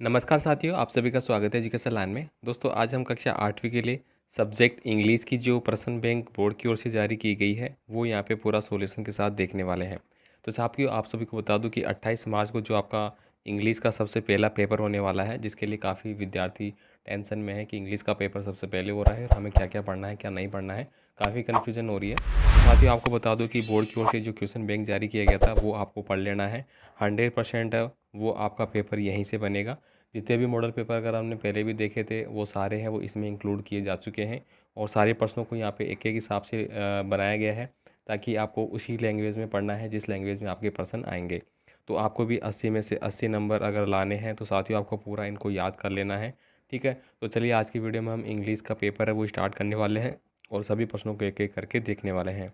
नमस्कार साथियों, आप सभी का स्वागत है एजुकेशन लाइन में। दोस्तों, आज हम कक्षा 8वीं के लिए सब्जेक्ट इंग्लिश की जो प्रश्न बैंक बोर्ड की ओर से जारी की गई है वो यहाँ पे पूरा सॉल्यूशन के साथ देखने वाले हैं। तो साथियों, आप सभी को बता दूं कि 28 मार्च को जो आपका इंग्लिश का सबसे पहला पेपर होने वाला है, जिसके लिए काफ़ी विद्यार्थी टेंशन में है कि इंग्लिश का पेपर सबसे पहले हो रहा है और हमें क्या क्या पढ़ना है क्या नहीं पढ़ना है, काफ़ी कन्फ्यूजन हो रही है। साथियों, आपको बता दूँ कि बोर्ड की ओर से जो क्वेश्चन बैंक जारी किया गया था वो आपको पढ़ लेना है। 100% वो आपका पेपर यहीं से बनेगा। जितने भी मॉडल पेपर अगर हमने पहले भी देखे थे वो सारे हैं वो इसमें इंक्लूड किए जा चुके हैं और सारे प्रश्नों को यहाँ पे एक एक हिसाब से बनाया गया है ताकि आपको उसी लैंग्वेज में पढ़ना है जिस लैंग्वेज में आपके प्रश्न आएंगे। तो आपको भी 80 में से 80 नंबर अगर लाने हैं तो साथियों आपको पूरा इनको याद कर लेना है। ठीक है, तो चलिए आज की वीडियो में हम इंग्लिश का पेपर है वो स्टार्ट करने वाले हैं और सभी प्रश्नों को एक एक करके देखने वाले हैं।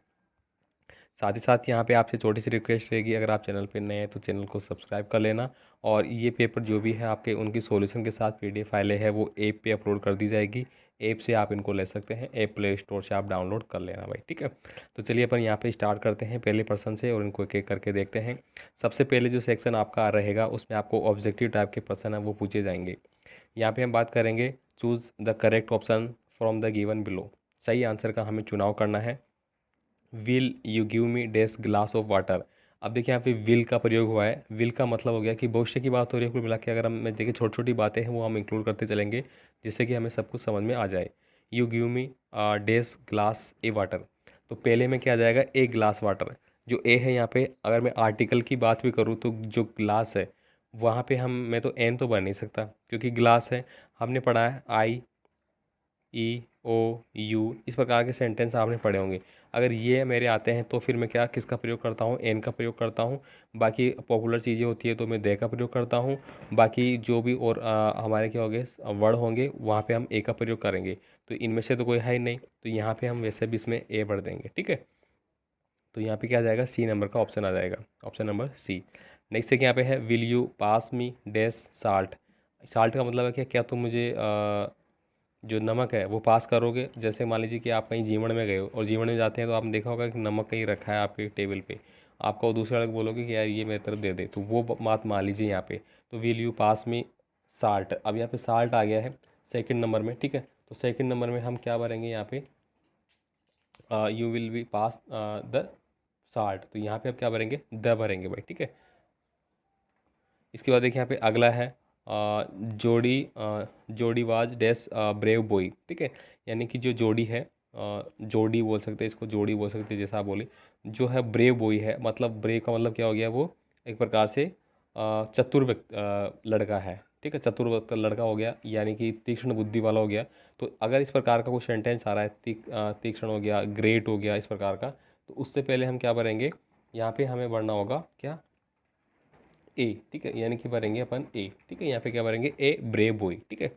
साथ ही साथ यहाँ पे आपसे छोटी सी रिक्वेस्ट रहेगी, अगर आप चैनल पे नए हैं तो चैनल को सब्सक्राइब कर लेना और ये पेपर जो भी है आपके उनकी सॉल्यूशन के साथ पीडीएफ फाइलें हैं वो ऐप पे अपलोड कर दी जाएगी। ऐप से आप इनको ले सकते हैं, ऐप प्ले स्टोर से आप डाउनलोड कर लेना भाई। ठीक है, तो चलिए अपन यहाँ पे स्टार्ट करते हैं पहले पर्सन से और इनको एक एक करके देखते हैं। सबसे पहले जो सेक्शन आपका रहेगा उसमें आपको ऑब्जेक्टिव टाइप के प्रश्न है वो पूछे जाएंगे। यहाँ पे हम बात करेंगे choose the correct option from the given below. सही आंसर का हमें चुनाव करना है। Will you give me dash glass of water. अब देखिए यहाँ पे विल का प्रयोग हुआ है। विल का मतलब हो गया कि भविष्य की बात हो रही है। कुल मिला के अगर हम मैं देखिए छोटी छोटी बातें हैं वो हम इंक्लूड करते चलेंगे जिससे कि हमें सब कुछ समझ में आ जाए। You give me dash glass a water, तो पहले में क्या आ जाएगा, ए ग्लास वाटर। जो ए है यहाँ पे, अगर मैं आर्टिकल की बात भी करूँ तो जो ग्लास है वहाँ पे हम मैं तो एन तो बन नहीं सकता क्योंकि ग्लास है। हमने पढ़ा है आई ई ओ यू, इस प्रकार के सेंटेंस आपने पढ़े होंगे। अगर ये मेरे आते हैं तो फिर मैं क्या किसका प्रयोग करता हूँ, एन का प्रयोग करता हूँ। बाकी पॉपुलर चीज़ें होती है तो मैं दे का प्रयोग करता हूँ। बाकी जो भी और हमारे क्या होंगे वर्ड होंगे वहाँ पे हम ए का प्रयोग करेंगे। तो इनमें से तो कोई है ही नहीं, तो यहाँ पे हम वैसे भी इसमें ए भर देंगे। ठीक है, तो यहाँ पे क्या आ जाएगा, सी नंबर का ऑप्शन आ जाएगा, ऑप्शन नंबर सी। नेक्स्ट है यहाँ पे है will you pass me dash salt. Salt का मतलब है कि क्या तुम मुझे जो नमक है वो पास करोगे। जैसे मान लीजिए कि आप कहीं जीवन में गए हो और जीवन में जाते हैं तो आपने देखा होगा कि नमक कहीं रखा है आपके टेबल पे, आपको दूसरे वाले को बोलोगे कि यार ये मेरे तरफ दे दे, तो वो बात मान लीजिए यहाँ पे। तो will you pass me salt, अब यहाँ पे साल्ट आ गया है सेकंड नंबर में। ठीक है, तो सेकंड नंबर में हम क्या भरेंगे यहाँ पे, you will be pass the salt, तो यहाँ पे आप क्या भरेंगे, द भरेंगे भाई। ठीक है, इसके बाद देखिए यहाँ पे अगला है जोड़ी जोड़ी वाज डैश ब्रेव बॉय। ठीक है, यानी कि जो जोड़ी है, जोड़ी बोल सकते हैं इसको, जोड़ी बोल सकते हैं जैसा आप बोले। जो है ब्रेव बॉय है, मतलब ब्रेव का मतलब क्या हो गया, वो एक प्रकार से चतुर लड़का है। ठीक है, चतुर लड़का हो गया यानी कि तीक्ष्ण बुद्धि वाला हो गया। तो अगर इस प्रकार का कोई सेंटेंस आ रहा है, तीक्ष्ण हो गया, ग्रेट हो गया, इस प्रकार का, तो उससे पहले हम क्या भरेंगे, यहाँ पे हमें भरना होगा क्या, ए। ठीक है, यानी कि भरेंगे अपन ए। ठीक है, यहाँ पे क्या भरेंगे, ए ब्रेव बॉय। ठीक है,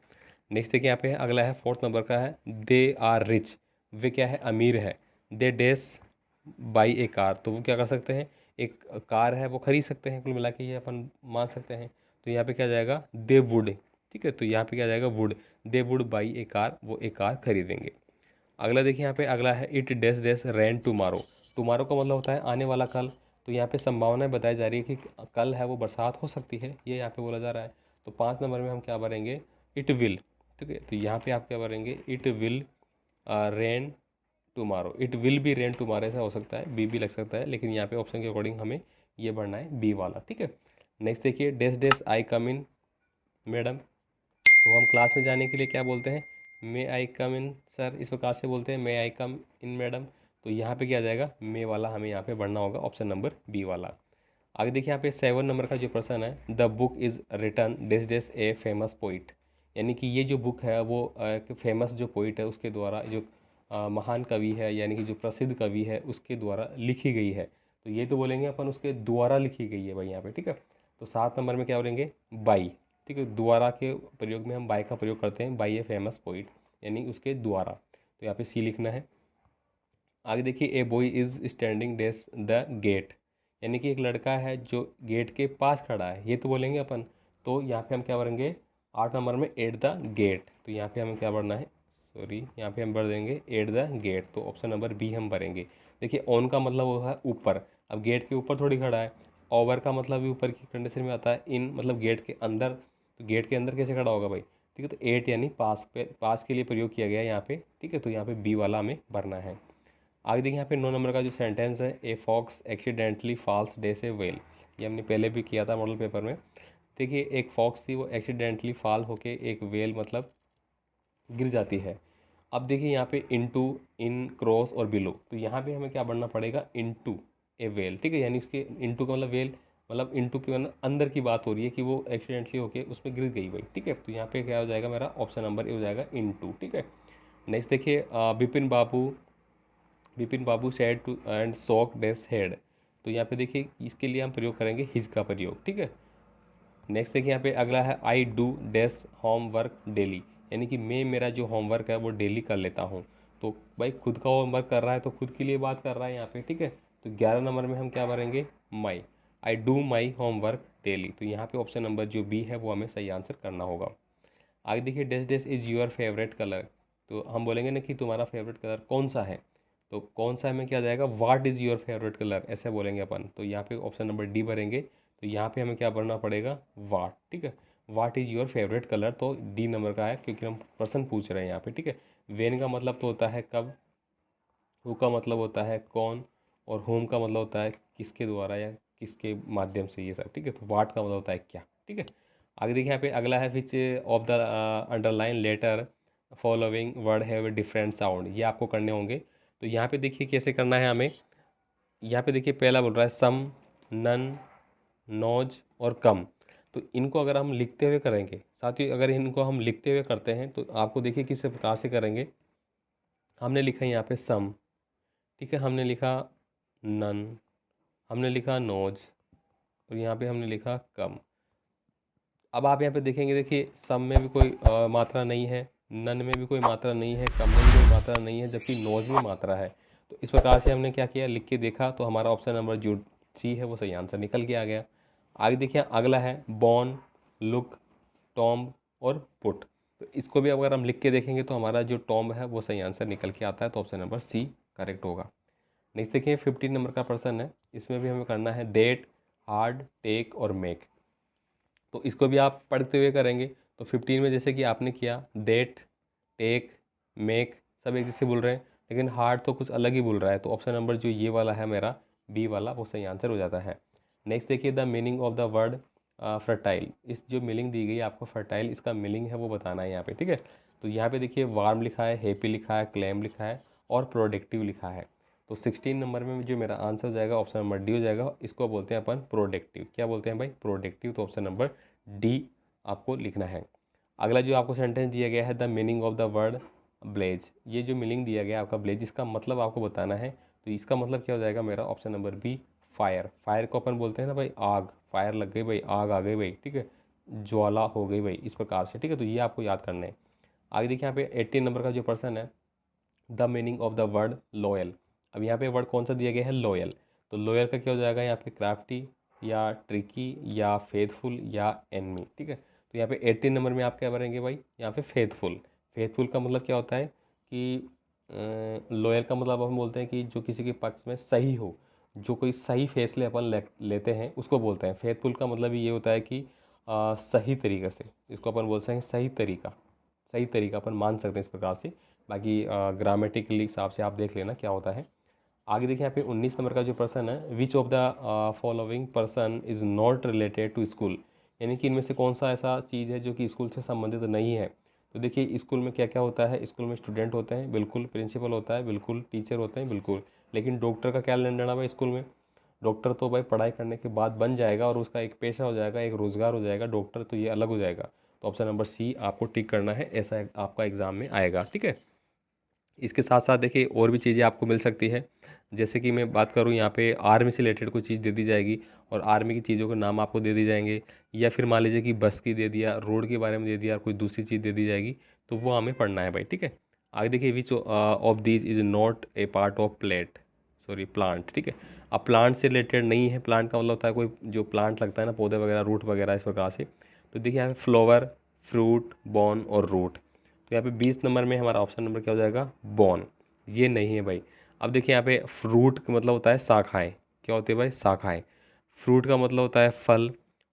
नेक्स्ट देखिए यहाँ पे अगला है फोर्थ नंबर का है दे आर रिच। वे क्या है, अमीर है। दे डेस बाई ए कार, तो वो क्या कर सकते हैं, एक कार है वो खरीद सकते हैं। कुल मिला के ये अपन मान सकते हैं। तो यहाँ पे क्या जाएगा, दे वुड। ठीक है, तो यहाँ पे क्या जाएगा, would. They would buy A car, वो एक कार खरीदेंगे। अगला देखिए यहाँ पे अगला है it dash dash rain tomorrow. Tomorrow का मतलब होता है आने वाला कल। तो यहाँ पे संभावनाएं बताई जा रही है कि कल है वो बरसात हो सकती है, ये यहाँ पे बोला जा रहा है। तो 5 नंबर में हम क्या भरेंगे, इट विल। ठीक है, तो यहाँ पे आप क्या भरेंगे, it will rain tomorrow. It will भी रेन टुमारो ऐसा हो सकता है, बी भी लग सकता है, लेकिन यहाँ पे ऑप्शन के अकॉर्डिंग हमें ये भरना है बी वाला। ठीक है, नेक्स्ट देखिए dash dash I come in madam. तो हम क्लास में जाने के लिए क्या बोलते हैं, मे आई कम इन सर, इस प्रकार से बोलते हैं, मे आई कम इन मैडम। तो यहाँ पे क्या आ जाएगा, मे वाला हमें यहाँ पे बढ़ना होगा, ऑप्शन नंबर बी वाला। आगे देखिए यहाँ पे 7 नंबर का जो प्रश्न है, the book is written dash dash a famous poet. यानी कि ये जो बुक है वो एक फेमस जो पोइट है उसके द्वारा, जो महान कवि है यानी कि जो प्रसिद्ध कवि है उसके द्वारा लिखी गई है। तो ये तो बोलेंगे अपन उसके द्वारा लिखी गई है भाई यहाँ पे। ठीक है, तो 7 नंबर में क्या बोलेंगे, बाई। ठीक है, द्वारा के प्रयोग में हम बाय का प्रयोग करते हैं, बाई ए फेमस पोइट, यानी उसके द्वारा। तो यहाँ पे सी लिखना है। आगे देखिए a boy is standing dash the gate, यानी कि एक लड़का है जो गेट के पास खड़ा है, ये तो बोलेंगे अपन। तो यहाँ पे हम क्या भरेंगे, 8 नंबर में एट द गेट। तो यहाँ पे हमें क्या भरना है, सॉरी यहाँ पे हम भर देंगे एट द गेट, तो ऑप्शन नंबर बी हम भरेंगे। देखिए ऑन का मतलब होता है ऊपर, अब गेट के ऊपर थोड़ी खड़ा है। ओवर का मतलब भी ऊपर की कंडीशन में आता है, इन मतलब गेट के अंदर। तो गेट के अंदर कैसे खड़ा होगा भाई, ठीक है। तो एट यानी पास के लिए प्रयोग किया गया है यहाँ पे, ठीक है। तो यहाँ पे बी वाला हमें भरना है। आगे देखिए यहाँ पे 9 नंबर का जो सेंटेंस है, a fox accidentally falls dash a well, ये हमने पहले भी किया था मॉडल पेपर में। देखिए एक फॉक्स थी, वो एक्सीडेंटली फॉल होके एक वेल मतलब गिर जाती है। अब देखिए यहाँ पे इनटू, इन, क्रॉस और बिलो, तो यहाँ पे हमें क्या बढ़ना पड़ेगा, इनटू ए वेल, ठीक है। यानी उसके इनटू का मतलब वेल, मतलब इनटू के मतलब अंदर की बात हो रही है कि वो एक्सीडेंटली होके उसमें गिर गई भाई, ठीक है। तो यहाँ पे क्या हो जाएगा, मेरा ऑप्शन नंबर ए हो जाएगा इनटू, ठीक है। नेक्स्ट देखिए Bipin Babu said to and shook dash head, तो यहाँ पे देखिए इसके लिए हम प्रयोग करेंगे हिज का प्रयोग, ठीक है। नेक्स्ट देखिए यहाँ पे अगला है I do dash homework daily, यानी कि मैं मेरा जो होमवर्क है वो डेली कर लेता हूँ। तो भाई खुद का होमवर्क कर रहा है तो खुद के लिए बात कर रहा है यहाँ पे, ठीक है। तो 11 नंबर में हम क्या भरेंगे, my, I do my homework daily, तो यहाँ पे ऑप्शन नंबर जो बी है वो हमें सही आंसर करना होगा। आगे देखिए डेस डेस इज़ योर फेवरेट कलर, तो हम बोलेंगे ना कि तुम्हारा फेवरेट कलर कौन सा है, तो कौन सा में क्या आ जाएगा, what is your favourite colour, ऐसे बोलेंगे अपन। तो यहाँ पे ऑप्शन नंबर डी भरेंगे। तो यहाँ पे हमें क्या भरना पड़ेगा, वाट, ठीक है। What is your favourite colour, तो डी नंबर का है क्योंकि हम प्रश्न पूछ रहे हैं यहाँ पे, ठीक है। वेन का मतलब तो होता है कब, हु का मतलब होता है कौन, और होम का मतलब होता है किसके द्वारा या किसके माध्यम से, ये सब, ठीक है। तो वाट का मतलब होता है क्या, ठीक है। आगे देखिए यहाँ पे अगला है which of the underline letter following word have a different sound, ये आपको करने होंगे। तो यहाँ पे देखिए कैसे करना है हमें, यहाँ पे देखिए पहला बोल रहा है सम, नन, नोज और कम, तो इनको अगर हम लिखते हुए करेंगे, साथ ही अगर इनको हम लिखते हुए करते हैं तो आपको देखिए किस प्रकार से करेंगे। हमने लिखा यहाँ पे सम, ठीक है, हमने लिखा नन, हमने लिखा नोज, और यहाँ पे हमने लिखा कम। अब आप यहाँ पे देखेंगे, देखिए सम में भी कोई मात्रा नहीं है, नन में भी कोई मात्रा नहीं है, कम में भी कोई मात्रा नहीं है, जबकि नोज में मात्रा है। तो इस प्रकार से हमने क्या किया, लिख के देखा, तो हमारा ऑप्शन नंबर जो सी है वो सही आंसर निकल के आ गया। आगे देखिए अगला है बॉर्न, लुक, टॉम्ब और पुट, तो इसको भी अगर हम लिख के देखेंगे तो हमारा जो टॉम्ब है वो सही आंसर निकल के आता है, तो ऑप्शन नंबर सी करेक्ट होगा। नेक्स्ट देखिए 15 नंबर का प्रश्न है, इसमें भी हमें करना है देट, हार्ड, टेक और मेक, तो इसको भी आप पढ़ते हुए करेंगे। तो 15 में जैसे कि आपने किया देट, टेक, मेक सब एक जैसे बोल रहे हैं, लेकिन हार्ड तो कुछ अलग ही बोल रहा है, तो ऑप्शन नंबर जो ये वाला है मेरा बी वाला वो सही आंसर हो जाता है। नेक्स्ट देखिए the meaning of the word fertile, इस जो मीनिंग दी गई है आपको फर्टाइल, इसका मीनिंग है वो बताना है यहाँ पे, ठीक है। तो यहाँ पे देखिए वार्म लिखा है, हैप्पी लिखा है, क्लेम लिखा है और प्रोडक्टिव लिखा है। तो 16 नंबर में जो मेरा आंसर हो जाएगा ऑप्शन नंबर डी हो जाएगा, इसको बोलते हैं अपन प्रोडक्टिव, क्या बोलते हैं भाई, प्रोडक्टिव, तो ऑप्शन नंबर डी आपको लिखना है। अगला जो आपको सेंटेंस दिया गया है the meaning of the word blaze, ये जो मीनिंग दिया गया है आपका ब्लेज, इसका मतलब आपको बताना है। तो इसका मतलब क्या हो जाएगा मेरा option number B fire, fire को अपन बोलते हैं ना भाई आग, फायर लग गई भाई, आग आ गई भाई, ठीक है, ज्वाला हो गई भाई, इस प्रकार से, ठीक है। तो ये आपको याद करना है। आगे देखिए यहाँ पे 18 नंबर का जो पर्सन है, the meaning of the word loyal, अब यहाँ पे वर्ड कौन सा दिया गया है, लॉयल, तो लॉयल का क्या हो जाएगा यहाँ पे, क्राफ्टी या ट्रिकी या फेथफुल या एनमी, ठीक है। तो यहाँ पे 18 नंबर में आप क्या भरेंगे भाई, यहाँ पे फेथफुल, फेथफुल का मतलब क्या होता है कि लॉयल का मतलब हम बोलते हैं कि जो किसी के पक्ष में सही हो, जो कोई सही फैसले अपन लेते हैं उसको बोलते हैं। फेथफुल का मतलब ये होता है कि सही तरीके से, इसको अपन बोलते हैं सही तरीका, सही तरीका अपन मान सकते हैं इस प्रकार से। बाकी ग्रामेटिकली हिसाब से आप देख लेना क्या होता है। आगे देखिए यहाँ पे 19 नंबर का जो पर्सन है, which of the following person is not related to school, यानी कि इनमें से कौन सा ऐसा चीज़ है जो कि स्कूल से संबंधित नहीं है। तो देखिए स्कूल में क्या क्या होता है, स्कूल में स्टूडेंट होते हैं बिल्कुल, प्रिंसिपल होता है बिल्कुल, टीचर होते हैं बिल्कुल, लेकिन डॉक्टर का क्या लेना देना भाई स्कूल में, डॉक्टर तो भाई पढ़ाई करने के बाद बन जाएगा और उसका एक पेशा हो जाएगा, एक रोज़गार हो जाएगा, डॉक्टर तो ये अलग हो जाएगा। तो ऑप्शन नंबर सी आपको टिक करना है, ऐसा आपका एग्जाम में आएगा, ठीक है। इसके साथ साथ देखिए और भी चीज़ें आपको मिल सकती है, जैसे कि मैं बात करूँ यहाँ पे आर्मी से रिलेटेड कोई चीज़ दे दी जाएगी और आर्मी की चीज़ों के नाम आपको दे दी जाएंगे, या फिर मान लीजिए कि बस की दे दिया, रोड के बारे में दे दिया, कोई दूसरी चीज़ दे दी जाएगी, तो वो हमें पढ़ना है भाई, ठीक है। आगे देखिए which of these is not a part of plant, ठीक है। अब प्लांट से रिलेटेड नहीं है, प्लांट का मतलब होता है कोई जो प्लांट लगता है ना, पौधे वगैरह, रूट वगैरह, इस प्रकार से। तो देखिए यहाँ पे फ्लावर, फ्रूट, बॉन और रूट, तो यहाँ पे 20 नंबर में हमारा ऑप्शन नंबर क्या हो जाएगा, बॉन, ये नहीं है भाई। अब देखिए यहाँ पे फ्रूट का मतलब होता है शाखाएं, क्या होती है भाई, शाखाएं। फ्रूट का मतलब होता है फल,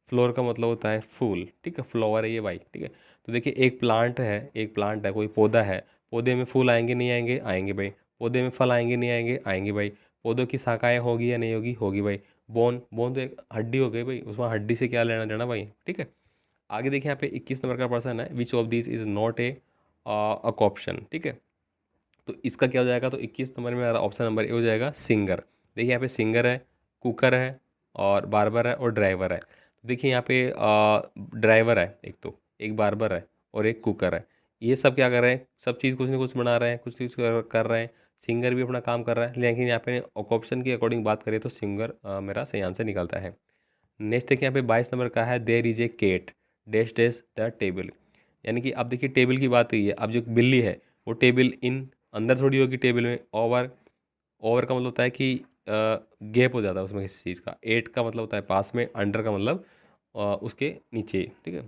फ्लोर का मतलब होता है फूल, ठीक है, फ्लावर है ये भाई, ठीक है। तो देखिए एक प्लांट है, कोई पौधा है, पौधे में फूल आएंगे नहीं आएंगे, आएंगे भाई। पौधे में फल आएंगे नहीं आएंगे, आएंगे भाई। पौधों की शाखाएं होगी या नहीं होगी, होगी भाई। बोन, बोन तो एक हड्डी हो गई भाई, उसमें हड्डी से क्या लेना देना भाई, ठीक है। आगे देखिए यहाँ पे 21 नंबर का प्रश्न है, which of this is not A option, ठीक है। तो इसका क्या हो जाएगा, तो 21 नंबर में हमारा ऑप्शन नंबर ए हो जाएगा सिंगर। देखिए यहाँ पे सिंगर है, कुकर है, और बार्बर है, और ड्राइवर है। तो देखिए यहाँ पे ड्राइवर है एक, तो एक बार्बर है, और एक कुकर है। ये सब क्या कर रहे हैं, सब चीज़ कुछ ना कुछ बना रहे हैं, कुछ चीज़ कर रहे हैं। सिंगर भी अपना काम कर रहा है, लेकिन यहाँ पे ऑप्शन के अकॉर्डिंग बात करें तो सिंगर मेरा सही आंसर निकलता है। नेक्स्ट देखिए यहाँ पे 22 नंबर का है, there is a cat dash dash the table. यानी कि अब देखिए टेबल की बात हुई है, अब जो बिल्ली है वो टेबल इन अंदर थोड़ी होगी टेबल में, ओवर, ओवर का मतलब होता है कि गैप हो जाता है उसमें किसी चीज़ का। एट का मतलब होता है पास में, अंडर का मतलब उसके नीचे, ठीक है।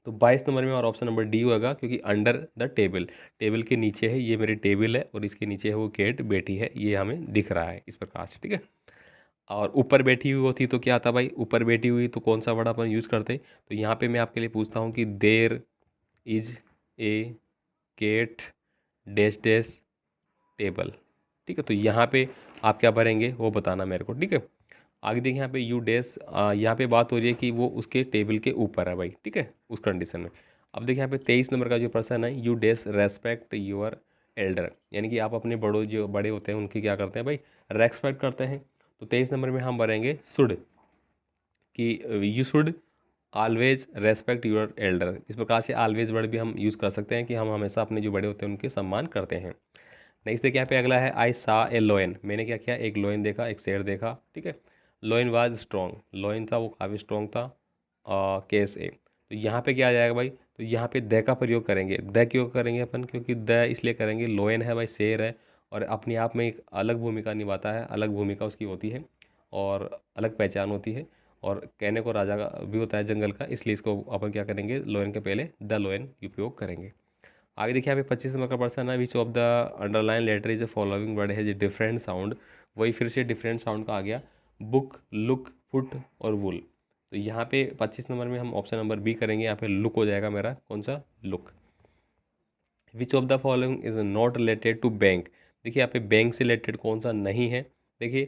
तो 22 नंबर में और ऑप्शन नंबर डी होगा, क्योंकि अंडर द टेबल, टेबल के नीचे है, ये मेरी टेबल है और इसके नीचे है वो केट बैठी है, ये हमें दिख रहा है इस प्रकार से, ठीक है। और ऊपर बैठी हुई होती तो क्या आता भाई, ऊपर बैठी हुई तो कौन सा वर्ड अपन यूज़ करते। तो यहाँ पे मैं आपके लिए पूछता हूँ कि there is a cat dash dash table, ठीक है। तो यहाँ पे आप क्या भरेंगे वो बताना मेरे को, ठीक है। आगे देखिए यहाँ पे यू डैश, यहाँ पे बात हो रही है कि वो उसके टेबल के ऊपर है भाई, ठीक है, उस कंडीशन में। अब देखिए यहाँ पे 23 नंबर का जो प्रश्न है, you dash respect your Elder, यानी कि आप अपने बड़ों, जो बड़े होते हैं उनकी क्या करते हैं भाई, रेस्पेक्ट करते हैं। तो 23 नंबर में हम भरेंगे शुड, कि you should always respect your Elder. इस प्रकार से ऑलवेज वर्ड भी हम यूज़ कर सकते हैं कि हम हमेशा अपने जो बड़े होते हैं उनके सम्मान करते हैं। नेक्स्ट देखिए यहाँ पे अगला है, आई सा ए लोयन, मैंने क्या किया, एक लोयन देखा, एक शेर देखा, ठीक है। लोयन वाज स्ट्रॉन्ग, लोयन था वो काफ़ी स्ट्रॉन्ग था, केस ए। तो यहाँ पे क्या आ जाएगा भाई, तो यहाँ पे द का प्रयोग करेंगे। द क्यों करेंगे अपन, क्योंकि द इसलिए करेंगे, लोयन है भाई, शेर है, और अपने आप में एक अलग भूमिका निभाता है, अलग भूमिका उसकी होती है, और अलग पहचान होती है, और कहने को राजा का भी होता है जंगल का, इसलिए इसको अपन क्या करेंगे, लोयन के पहले द लोयन उपयोग करेंगे। आगे देखिए यहाँ पे 25 नंबर का प्रश्न है, which of the underline letter is following word has a different sound. वही फिर से डिफरेंट साउंड का आ गया, बुक, लुक, फुट और वुल। तो यहाँ पे 25 नंबर में हम ऑप्शन नंबर बी करेंगे, यहाँ पे लुक हो जाएगा मेरा, कौन सा, look. Which of the following is not related to bank. देखिए यहाँ पे बैंक से रिलेटेड कौन सा नहीं है। देखिए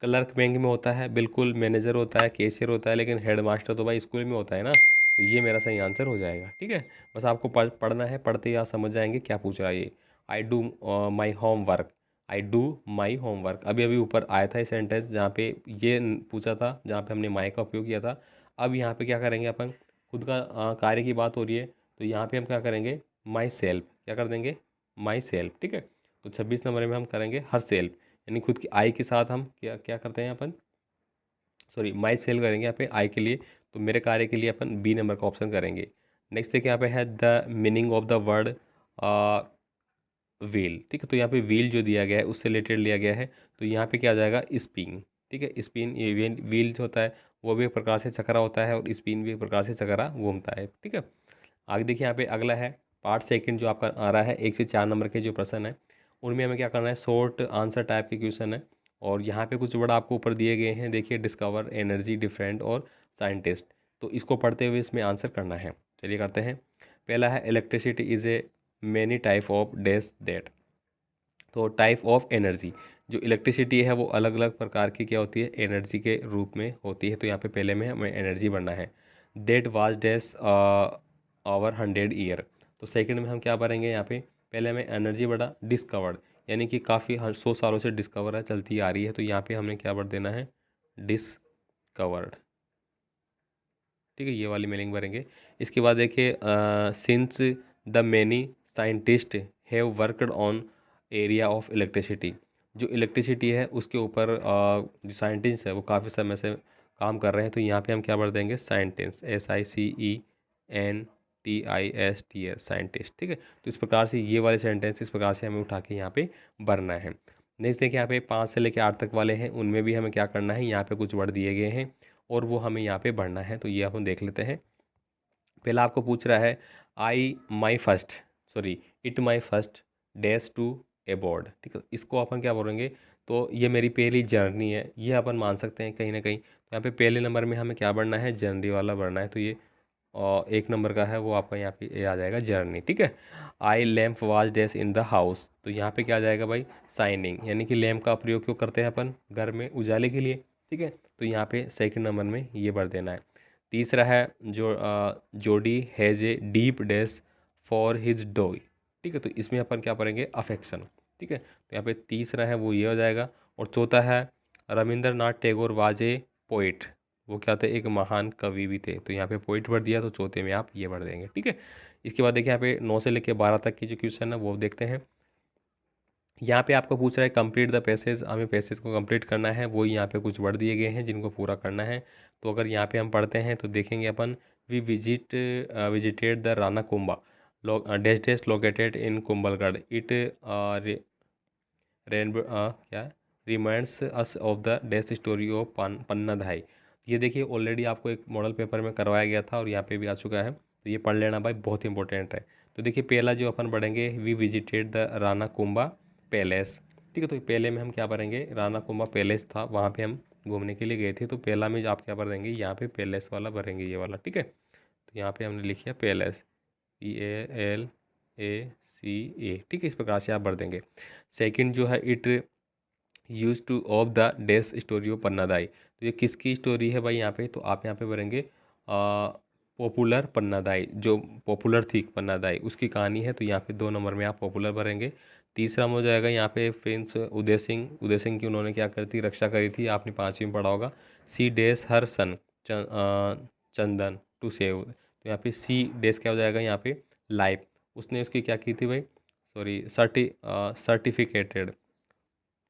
क्लर्क बैंक में होता है बिल्कुल, मैनेजर होता है, कैशियर होता है, लेकिन हेड मास्टर तो भाई स्कूल में होता है ना। तो ये मेरा सही आंसर हो जाएगा, ठीक है। बस आपको पढ़ना है, पढ़ते ही आप समझ जाएंगे क्या पूछ रहा है ये। आई do my homework, I do my homework, अभी अभी ऊपर आया था ये सेंटेंस जहाँ पे ये पूछा था, जहाँ पे हमने माई का उपयोग किया था। अब यहाँ पे क्या करेंगे अपन, खुद का कार्य की बात हो रही है, तो यहाँ पे हम क्या करेंगे, माई सेल्फ, क्या कर देंगे, माई सेल्फ, ठीक है। तो 26 नंबर में हम करेंगे हर सेल्फ, यानी खुद की आई के साथ हम क्या क्या करते हैं अपन, सॉरी माई सेल करेंगे यहाँ पे आई के लिए, तो मेरे कार्य के लिए अपन बी नंबर का ऑप्शन करेंगे। नेक्स्ट देखिए यहाँ पे है the meaning of the word wheel, ठीक है। तो यहाँ पे व्हील जो दिया गया है उससे रिलेटेड लिया गया है, तो यहाँ पे क्या आ जाएगा, स्पिन, ठीक है। स्पिन, ये व्हील जो होता है वो भी एक प्रकार से चक्रा होता है, और स्पिन भी एक प्रकार से चक्रा घूमता है, ठीक है। आगे देखिए यहाँ पे अगला है पार्ट सेकंड, जो आपका आ रहा है 1 से 4 नंबर के जो प्रश्न है, उनमें हमें क्या करना है, शॉर्ट आंसर टाइप के क्वेश्चन है। और यहाँ पे कुछ वर्ड आपको ऊपर दिए गए हैं, देखिए डिस्कवर, एनर्जी, डिफरेंट और साइंटिस्ट। तो इसको पढ़ते हुए इसमें आंसर करना है, चलिए करते हैं। पहला है electricity is a many type of dash that. तो टाइप ऑफ एनर्जी, जो इलेक्ट्रिसिटी है वो अलग अलग प्रकार की क्या होती है, एनर्जी के रूप में होती है। तो यहाँ पे पहले में हमें एनर्जी बढ़ना है। That was dash over 100 year. तो सेकंड में हम क्या भरेंगे, यहाँ पे पहले हमें एनर्जी बढ़ा, डिस्कवर्ड, यानी कि काफ़ी 100 सालों से डिस्कवर है, चलती आ रही है, तो यहाँ पे हमने क्या बढ़ देना है, डिस्कवर्ड, ठीक है, ये वाली मीनिंग भरेंगे। इसके बाद देखिए since the many scientist have worked on area of electricity. जो इलेक्ट्रिसिटी है उसके ऊपर जो साइंटिस्ट है वो काफ़ी समय से काम कर रहे हैं, तो यहाँ पे हम क्या भर देंगे, साइंटिस्ट, SICENTIST, साइंटिस्ट, ठीक है। तो इस प्रकार से ये वाले सेंटेंस इस प्रकार से हमें उठा के यहाँ पे भरना है। नेक्स्ट देखिए यहाँ पे 5 से लेकर 8 तक वाले हैं, उनमें भी हमें क्या करना है, यहाँ पे कुछ वर्ड दिए गए हैं और वो हमें यहाँ पे बढ़ना है, तो ये अपन देख लेते हैं। पहला आपको पूछ रहा है, I my first, sorry it my first dash to aboard, ठीक है। इसको अपन क्या बोलेंगे, तो ये मेरी पहली जर्नी है, ये अपन मान सकते हैं कहीं ना कहीं। तो यहाँ पे पहले नंबर में हमें क्या बढ़ना है, जर्नी वाला बढ़ना है। तो ये और 1 नंबर का है वो आपका यहाँ पे ये आ जाएगा जर्नी, ठीक है। I lamp was dash in the house, तो यहाँ पे क्या आ जाएगा भाई, साइनिंग, यानी कि लैम्प का प्रयोग क्यों करते हैं अपन, घर में उजाले के लिए, ठीक है। तो यहाँ पे सेकंड नंबर में ये भर देना है। तीसरा है जोडी has a deep dash for his dog, ठीक है। तो इसमें अपन क्या पढ़ेंगे, अफेक्शन, ठीक है। तो यहाँ पे तीसरा है वो ये हो जाएगा। और चौथा है Rabindranath Tagore was a poet, वो क्या थे, एक महान कवि भी थे। तो यहाँ पे पोइट भर दिया, तो चौथे में आप ये भर देंगे, ठीक है। इसके बाद देखिए यहाँ पे 9 से लेकर 12 तक की जो क्वेश्चन है वो देखते हैं। यहाँ पे आपको पूछ रहा है कंप्लीट द पैसेज, हमें पैसेज को कंप्लीट करना है। वो यहाँ पे कुछ वर्ड दिए गए हैं जिनको पूरा करना है। तो अगर यहाँ पे हम पढ़ते हैं तो देखेंगे अपन, we visited the Rana Kumbha dash dash located in Kumbhalgarh, it क्या reminds us of the dash story of Pannadhai. ये देखिए ऑलरेडी आपको एक मॉडल पेपर में करवाया गया था और यहाँ पे भी आ चुका है, तो ये पढ़ लेना भाई, बहुत इंपॉर्टेंट है। तो देखिए पहला जो अपन पढ़ेंगे, we visited the Rana Kumbha palace, ठीक है। तो पहले में हम क्या पढ़ेंगे, राना कुंभा पैलेस था, वहाँ पे हम घूमने के लिए गए थे। तो पहला में आप क्या भरेंगे, यहाँ पे पैलेस वाला भरेंगे, ये वाला, ठीक है। तो यहाँ पे हमने लिख लिया पैलेस, PALACA, ठीक है। इस प्रकार से आप भर देंगे। सेकंड जो है, it use to of the dash story of Pannadai, तो ये किसकी स्टोरी है भाई यहाँ पे, तो आप यहाँ पे भरेंगे पॉपुलर पन्नादाई, जो पॉपुलर थी पन्नादाई उसकी कहानी है। तो यहाँ पे 2 नंबर में आप पॉपुलर भरेंगे। तीसरा में हो जाएगा यहाँ पे प्रिंस उदय सिंह की उन्होंने क्या करी थी, रक्षा करी थी, आपने 5वीं में पढ़ा होगा। सी डेस हर सन चंदन टू सेव, तो यहाँ पे सी डेस क्या हो जाएगा, यहाँ पे लाइफ, उसने उसकी क्या की थी भाई, सॉरी सर्टिफिकेटेड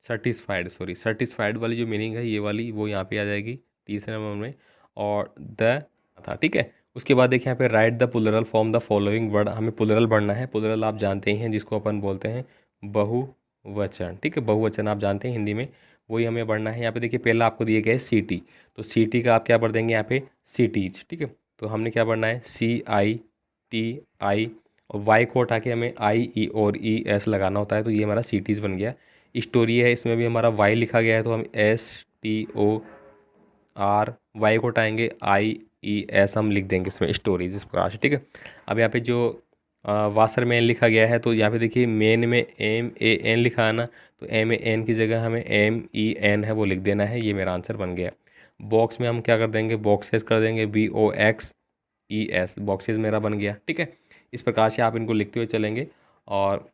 सर्टिस्फाइड वाली जो मीनिंग है ये वाली, वो यहाँ पे आ जाएगी तीसरे नंबर में। और द था, ठीक है। उसके बाद देखिए यहाँ पे right the plural form the following word, हमें प्लुरल बढ़ना है। प्लुरल आप जानते ही हैं जिसको अपन बोलते हैं बहुवचन, ठीक है। बहुवचन आप जानते हैं हिंदी में, वही हमें बढ़ना है। यहाँ पे देखिए पहला आपको दिए गए सिटी, तो सिटी का आप क्या पढ़ देंगे यहाँ पे, सिटीज, ठीक है। तो हमने क्या पढ़ना है, CITI, और वाई को उठा के हमें IE और ES लगाना होता है, तो ये हमारा सिटीज़ बन गया। स्टोरी है, इसमें भी हमारा वाई लिखा गया है, तो हम STOR, वाई को उठाएंगे IES हम लिख देंगे इसमें, स्टोरीज, इस प्रकार से, ठीक है। अब यहाँ पे जो वासर मैन लिखा गया है, तो यहाँ पे देखिए मेन में MAN लिखा है ना, तो MAN की जगह हमें MEN है वो लिख देना है, ये मेरा आंसर बन गया। बॉक्स में हम क्या कर देंगे, बॉक्सेस कर देंगे, BOXES, बॉक्सेस मेरा बन गया, ठीक है। इस प्रकार से आप इनको लिखते हुए चलेंगे। और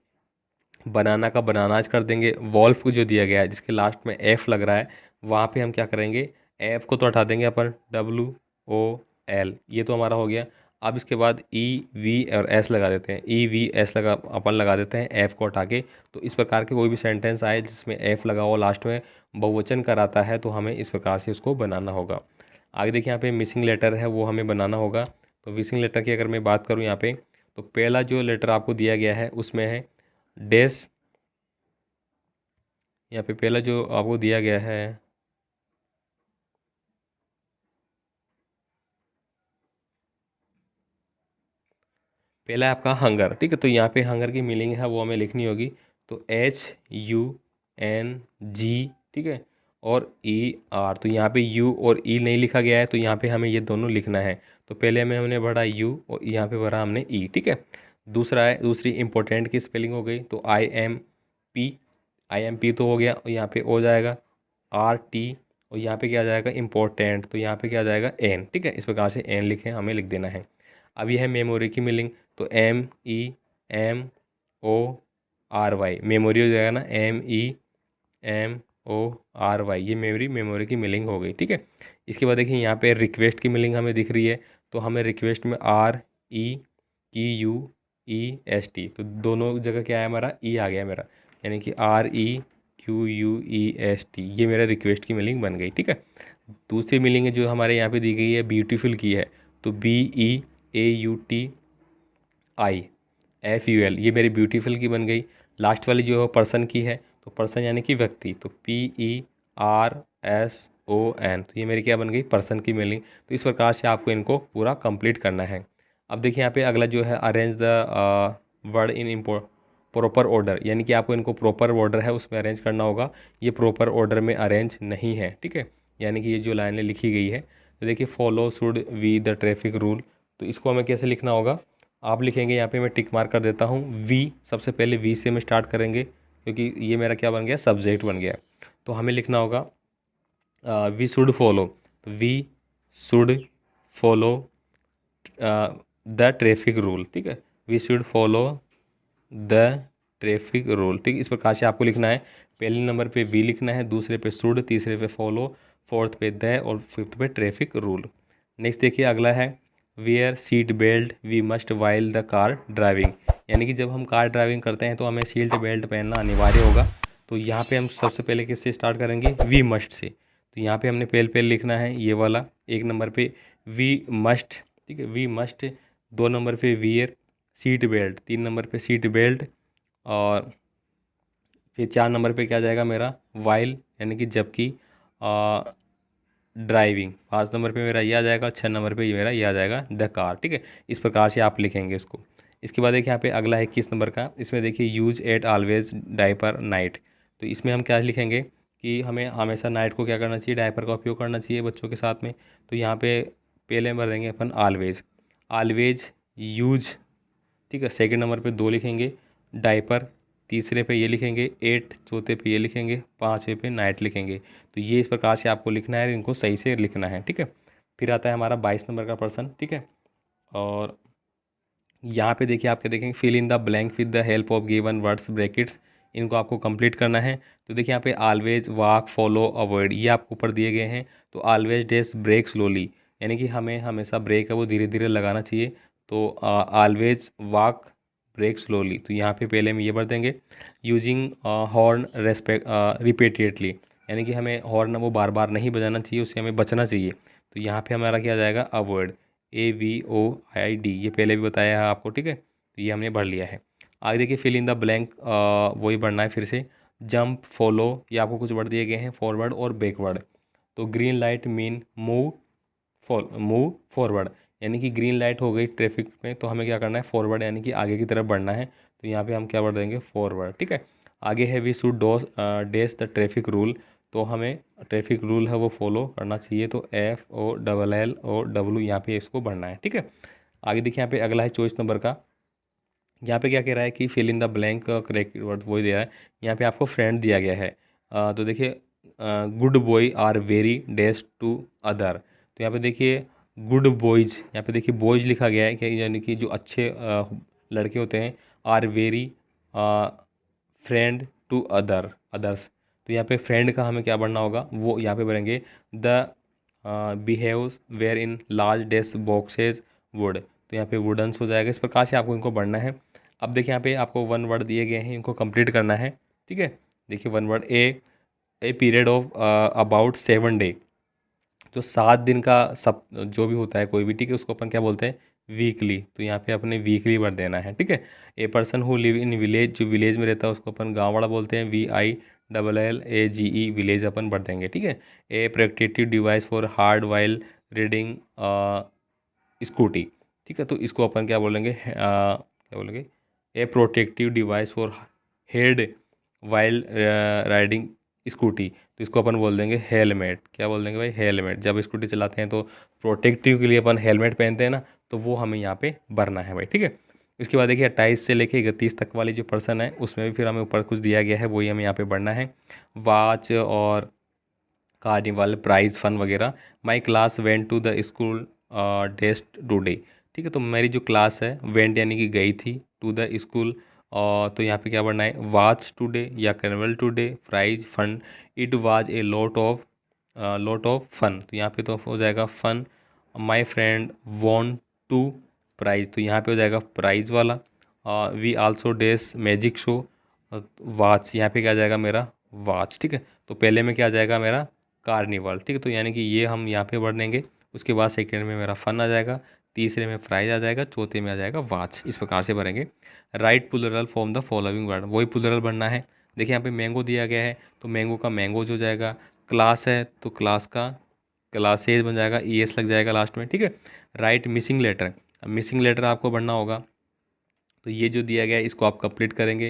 बनाना का बनानाज कर देंगे। वॉल्फ को जो दिया गया है जिसके लास्ट में F लग रहा है, वहाँ पे हम क्या करेंगे, F को तो हटा देंगे अपन, WOL, ये तो हमारा हो गया। अब इसके बाद EV और S लगा देते हैं, EVS अपन लगा देते हैं F को हटा के। तो इस प्रकार के कोई भी सेंटेंस आए जिसमें F लगा हो लास्ट में, बहुवचन कराता है, तो हमें इस प्रकार से इसको बनाना होगा। आगे देखिए यहाँ पे मिसिंग लेटर है वो हमें बनाना होगा। तो मिसिंग लेटर की अगर मैं बात करूँ यहाँ पे, तो पहला जो लेटर आपको दिया गया है उसमें है डैश, यहाँ पे पहला जो आपको दिया गया है, पहला है आपका हंगर, ठीक है। तो यहाँ पे हंगर की मीनिंग है वो हमें लिखनी होगी। तो HUNG, ठीक है, और ER, तो यहाँ पे U और E नहीं लिखा गया है, तो यहाँ पे हमें ये दोनों लिखना है। तो पहले में हमने भरा U और यहाँ पे भरा हमने E, ठीक है। दूसरा है, दूसरी इंपॉर्टेंट की स्पेलिंग हो गई, तो IMP तो हो गया, और यहाँ पे हो जाएगा RT, और यहाँ पे क्या आ जाएगा, इम्पोर्टेंट, तो यहाँ पे क्या आ जाएगा N, ठीक है। इस प्रकार से N लिखें, हमें लिख देना है। अब यह है मेमोरी की मीनिंग, तो MEMORY, मेमोरी हो जाएगा ना, MEMORY, ये मेमोरी की मीनिंग हो गई, ठीक है। इसके बाद देखिए यहाँ पे रिक्वेस्ट की मीनिंग हमें दिख रही है, तो हमें रिक्वेस्ट में REQUEST, तो दोनों जगह क्या है हमारा, E आ गया मेरा, यानी कि REQUEST, ये मेरा रिक्वेस्ट की मीनिंग बन गई, ठीक है। दूसरी मीनिंग है जो हमारे यहाँ पे दी गई है, ब्यूटीफुल की है, तो BEAUTIFUL, ये मेरी ब्यूटीफुल की बन गई। लास्ट वाली जो है पर्सन की है, तो पर्सन यानी कि व्यक्ति, तो PERSON, तो ये मेरी क्या बन गई, पर्सन की मीनिंग। तो इस प्रकार से आपको इनको पूरा कंप्लीट करना है। अब देखिए यहाँ पे अगला जो है, arrange the word in proper order, यानी कि आपको इनको प्रॉपर ऑर्डर है उसमें अरेंज करना होगा, ये प्रॉपर ऑर्डर में अरेंज नहीं है, ठीक है। यानी कि ये जो लाइनें लिखी गई है, तो देखिए follow should we the traffic rule, तो इसको हमें कैसे लिखना होगा, आप लिखेंगे यहाँ पे मैं टिक मार्क कर देता हूँ, वी, सबसे पहले वी से हम स्टार्ट करेंगे क्योंकि ये मेरा क्या बन गया, सब्जेक्ट बन गया। तो हमें लिखना होगा वी शुड फॉलो, तो we should follow the traffic rule, ठीक है, we should follow the traffic rule, ठीक, इस प्रकार से आपको लिखना है। पहले नंबर पे वी लिखना है, दूसरे पे शुड, तीसरे पे फॉलो, फोर्थ पे द और फिफ्थ पे ट्रैफिक रूल। नेक्स्ट देखिए अगला है wear seat belt we must while the car driving, यानी कि जब हम कार ड्राइविंग करते हैं तो हमें सीट बेल्ट पहनना अनिवार्य होगा। तो यहाँ पे हम सबसे पहले किससे स्टार्ट करेंगे, वी मस्ट से, तो यहाँ पे हमने पहले पहले लिखना है ये वाला, एक नंबर पे वी मस्ट, ठीक है, वी मस्ट, दो नंबर पे वियर सीट बेल्ट, तीन नंबर पे सीट बेल्ट, और फिर चार नंबर पे क्या जाएगा मेरा वाइल, यानी कि जबकि ड्राइविंग, पाँच नंबर पे मेरा ये आ जाएगा, छः नंबर पे ये मेरा ये आ जाएगा द कार, ठीक है। इस प्रकार से आप लिखेंगे इसको। इसके बाद देखिए यहाँ पे अगला है 21 नंबर का, इसमें देखिए use eight always diaper night, तो इसमें हम क्या लिखेंगे कि हमें हमेशा नाइट को क्या करना चाहिए, डायपर का उपयोग करना चाहिए बच्चों के साथ में। तो यहाँ पे पहले भर देंगे अपन ऑलवेज, ऑलवेज यूज, ठीक है। सेकंड नंबर पे दो लिखेंगे डायपर, तीसरे पे ये लिखेंगे एट, चौथे पे ये लिखेंगे, पाँचवें पे नाइट लिखेंगे। तो ये इस प्रकार से आपको लिखना है, इनको सही से लिखना है, ठीक है। फिर आता है हमारा 22 नंबर का प्रश्न, ठीक है। और यहाँ पे देखिए आपके देखेंगे fill in the blank with the help of given words brackets, इनको आपको कंप्लीट करना है। तो देखिए यहाँ पे ऑलवेज वॉक फॉलो अवॉइड ये आपको ऊपर दिए गए हैं। तो ऑलवेज डेस ब्रेक स्लोली, यानी कि हमें हमेशा ब्रेक है वो धीरे धीरे लगाना चाहिए। तो ऑलवेज वॉक ब्रेक स्लोली, तो यहाँ पे पहले हम ये भर देंगे। यूजिंग हॉर्न रेस्पेक्ट रिपीटेडली, यानी कि हमें हॉर्न वो बार बार नहीं बजाना चाहिए, उससे हमें बचना चाहिए। तो यहाँ पे हमारा क्या जाएगा अवॉइड, AVOID, ये पहले भी बताया है आपको, ठीक है। तो ये हमने भर लिया है। आगे देखिए फिल इन द ब्लैंक, वही भरना है फिर से। जंप फॉलो, ये आपको कुछ वर्ड दिए गए हैं फॉरवर्ड और बैकवर्ड। तो green light mean move move forward, यानी कि ग्रीन लाइट हो गई ट्रैफिक में तो हमें क्या करना है फॉरवर्ड, यानी कि आगे की तरफ बढ़ना है। तो यहाँ पे हम क्या बढ़ देंगे फॉरवर्ड, ठीक है। आगे है we should dash the traffic rule, तो हमें ट्रैफिक रूल है वो फॉलो करना चाहिए। तो FOLL यहाँ पे इसको बढ़ना है, ठीक है। आगे देखिए यहाँ पे अगला है 24 नंबर का। यहाँ पे क्या कह रहा है कि fill in the blank correct word वही दिया है। यहाँ पे आपको फ्रेंड दिया गया है। तो देखिए good boy are very dash to other, तो यहाँ पे देखिए गुड बॉयज, यहाँ पे देखिए बॉयज लिखा गया है कि यानी कि जो अच्छे लड़के होते हैं, are very friend to others. तो यहाँ पे फ्रेंड का हमें क्या बढ़ना होगा, वो यहाँ पे बढ़ेंगे the beehives were in large desk boxes wood, तो यहाँ पे वुडन्स हो जाएगा। इस प्रकार से आपको इनको बढ़ना है। अब देखिए यहाँ पे आपको वन वर्ड दिए गए हैं, इनको कंप्लीट करना है, ठीक है। देखिए one word a period of about 7 day, तो 7 दिन का सब जो भी होता है कोई भी, ठीक है, उसको अपन क्या बोलते हैं वीकली। तो यहाँ पे अपने वीकली भर देना है, ठीक है। A person who live in village, जो विलेज में रहता है उसको अपन गाँव वाला बोलते हैं, VILLAGE, विलेज अपन भर देंगे, ठीक है। ए protective device for hard while reading scooty, ठीक है। तो इसको अपन क्या बोलेंगे क्या बोलेंगे, ए protective device for head while riding scooty, तो इसको अपन बोल देंगे हेलमेट। क्या बोल देंगे भाई, हेलमेट। जब स्कूटी चलाते हैं तो प्रोटेक्टिव के लिए अपन हेलमेट पहनते हैं ना, तो वो हमें यहाँ पे भरना है भाई, ठीक है। इसके बाद देखिए 28 से लेके 31 तक वाली जो पर्सन है उसमें भी फिर हमें ऊपर कुछ दिया गया है, वही हमें यहाँ पे भरना है। वॉच और कार्निवल प्राइज फन वगैरह। My class went to the school test today, ठीक है। तो मेरी जो क्लास है वेंट यानी कि गई थी, टू द स्कूल, और तो यहाँ पे क्या बढ़ना है वॉच टुडे या carnival today, prize fun, it was a lot of fun, तो यहाँ पे तो हो जाएगा fun. My friend want to prize, तो यहाँ पे हो जाएगा प्राइज वाला। We also dash magic show, watch, यहाँ पे क्या आ जाएगा मेरा वॉच, ठीक है। तो पहले में क्या आ जाएगा मेरा कार्निवल, ठीक है। तो यानी कि ये हम यहाँ पे भर देंगे। उसके बाद सेकेंड में मेरा फन आ जाएगा, तीसरे में प्राइज आ जाएगा, चौथे में आ जाएगा वॉच। इस प्रकार से भरेंगे। Write plural form the following word, वही प्लूरल बनना है। देखिए यहाँ पे मैंगो दिया गया है, तो मैंगो का मैंगोज हो जाएगा। क्लास है तो क्लास का क्लासेज बन जाएगा, ES लग जाएगा लास्ट में, ठीक है। राइट मिसिंग लेटर, अब मिसिंग लेटर आपको बढ़ना होगा। तो ये जो दिया गया है इसको आप कंप्लीट करेंगे।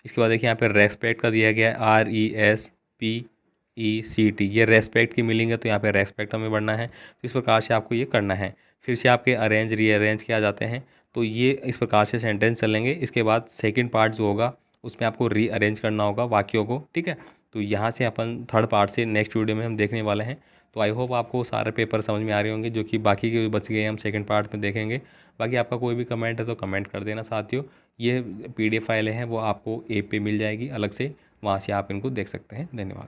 इसके बाद देखिए यहाँ पे रेस्पेक्ट का दिया गया है RESPECT, ये रेस्पेक्ट की मीनिंग है, तो यहाँ पे रेस्पेक्ट हमें बढ़ना है। तो इस प्रकार से आपको ये करना है। फिर से आपके अरेंज रीअरेंज के आ जाते हैं, तो ये इस प्रकार से सेंटेंस चलेंगे। इसके बाद सेकंड पार्ट जो होगा उसमें आपको रीअरेंज करना होगा वाक्यों को, ठीक है। तो यहाँ से अपन थर्ड पार्ट से नेक्स्ट वीडियो में हम देखने वाले हैं। तो आई होप आपको सारे पेपर समझ में आ रहे होंगे, जो कि बाकी के बच गए हम सेकंड पार्ट में देखेंगे। बाकी आपका कोई भी कमेंट है तो कमेंट कर देना साथियों। ये PDF फाइलें हैं वो आपको ऐप पे मिल जाएगी अलग से, वहाँ से आप इनको देख सकते हैं। धन्यवाद।